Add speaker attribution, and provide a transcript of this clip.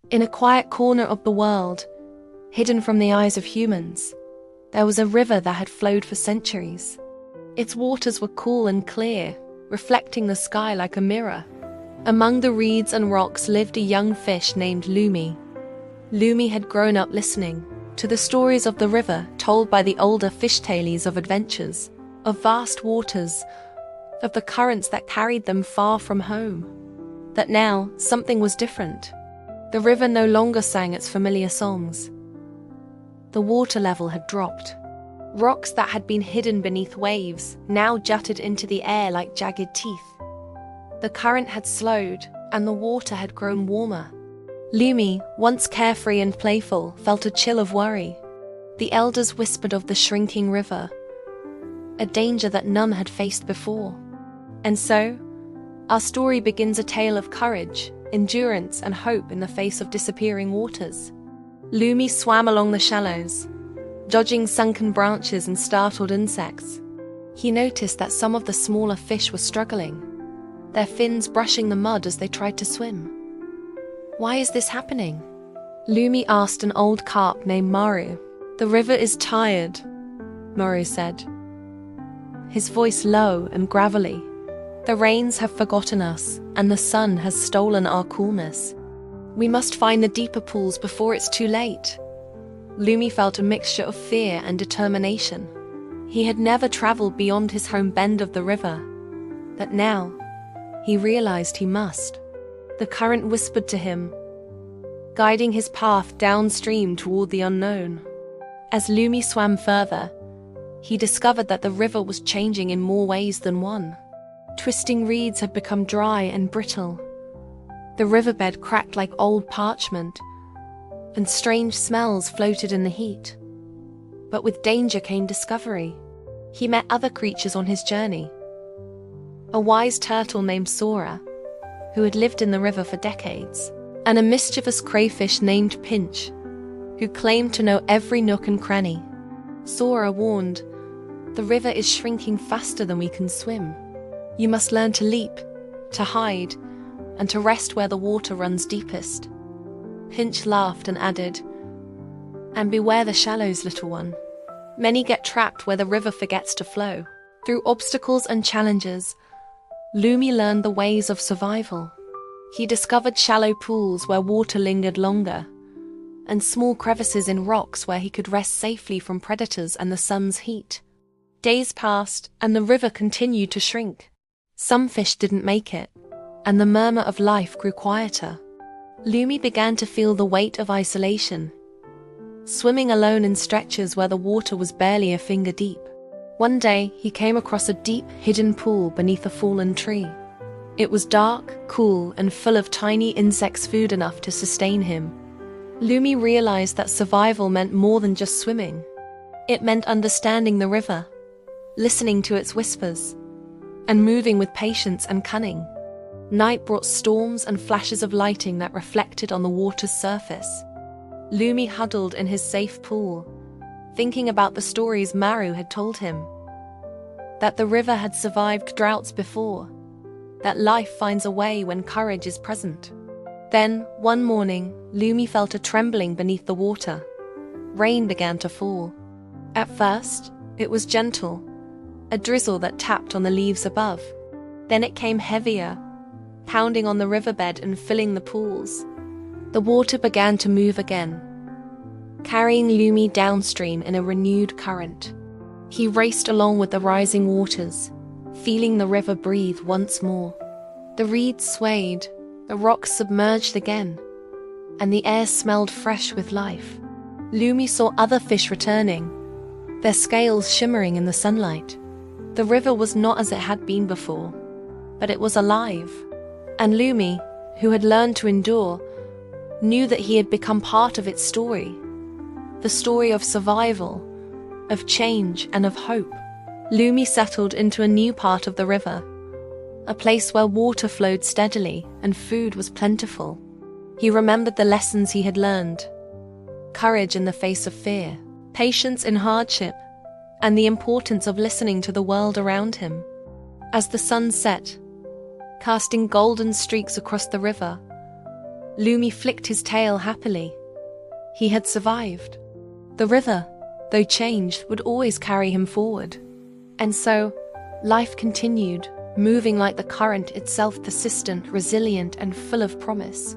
Speaker 1: In a quiet corner of the world, hidden from the eyes of humans, there was a river that had flowed for centuries. Its waters were cool and clear, reflecting the sky like a mirror. Among the reeds and rocks lived a young fish named Lumi. Lumi had grown up listening to the stories of the river told by the older fish tales of adventures, of vast waters, of the currents that carried them far from home. But now, something was different. The river no longer sang its familiar songs. The water level had dropped. Rocks that had been hidden beneath waves now jutted into the air like jagged teeth. The current had slowed, and the water had grown warmer. Lumi, once carefree and playful, felt a chill of worry. The elders whispered of the shrinking river, a danger that none had faced before. And so, our story begins a tale of courage, endurance, and hope in the face of disappearing waters. Lumi swam along the shallows, dodging sunken branches and startled insects. He noticed that some of the smaller fish were struggling, their fins brushing the mud as they tried to swim. "Why is this happening?" Lumi asked an old carp named Maru. "The river is tired," Maru said, his voice low and gravelly. "The rains have forgotten us, and the sun has stolen our coolness. We must find the deeper pools before it's too late." Lumi felt a mixture of fear and determination. He had never traveled beyond his home bend of the river, but now he realized he must. The current whispered to him, guiding his path downstream toward the unknown. As Lumi swam further, he discovered that the river was changing in more ways than one. Twisting reeds had become dry and brittle. The riverbed cracked like old parchment, and strange smells floated in the heat. But with danger came discovery. He met other creatures on his journey. A wise turtle named Sora, who had lived in the river for decades, and a mischievous crayfish named Pinch, who claimed to know every nook and cranny. Sora warned, "The river is shrinking faster than we can swim. You must learn to leap, to hide, and to rest where the water runs deepest." Pinch laughed and added, "And beware the shallows, little one. Many get trapped where the river forgets to flow." Through obstacles and challenges, Lumi learned the ways of survival. He discovered shallow pools where water lingered longer, and small crevices in rocks where he could rest safely from predators and the sun's heat. Days passed, and the river continued to shrink. Some fish didn't make it, and the murmur of life grew quieter. Lumi began to feel the weight of isolation, swimming alone in stretches where the water was barely a finger deep. One day, he came across a deep, hidden pool beneath a fallen tree. It was dark, cool, and full of tiny insects, food enough to sustain him. Lumi realized that survival meant more than just swimming. It meant understanding the river, listening to its whispers, and moving with patience and cunning. Night brought storms and flashes of lighting that reflected on the water's surface. Lumi huddled in his safe pool, thinking about the stories Maru had told him. That the river had survived droughts before, that life finds a way when courage is present. Then, one morning, Lumi felt a trembling beneath the water. Rain began to fall. At first, it was gentle, a drizzle that tapped on the leaves above. Then it came heavier, pounding on the riverbed and filling the pools. The water began to move again, carrying Lumi downstream in a renewed current. He raced along with the rising waters, feeling the river breathe once more. The reeds swayed, the rocks submerged again, and the air smelled fresh with life. Lumi saw other fish returning, their scales shimmering in the sunlight. The river was not as it had been before, but it was alive. And Lumi, who had learned to endure, knew that he had become part of its story. The story of survival, of change, and of hope. Lumi settled into a new part of the river, a place where water flowed steadily and food was plentiful. He remembered the lessons he had learned: courage in the face of fear, patience in hardship, and the importance of listening to the world around him. As the sun set, casting golden streaks across the river, Lumi flicked his tail happily. He had survived. The river, though changed, would always carry him forward. And so, life continued, moving like the current itself, persistent, resilient, and full of promise.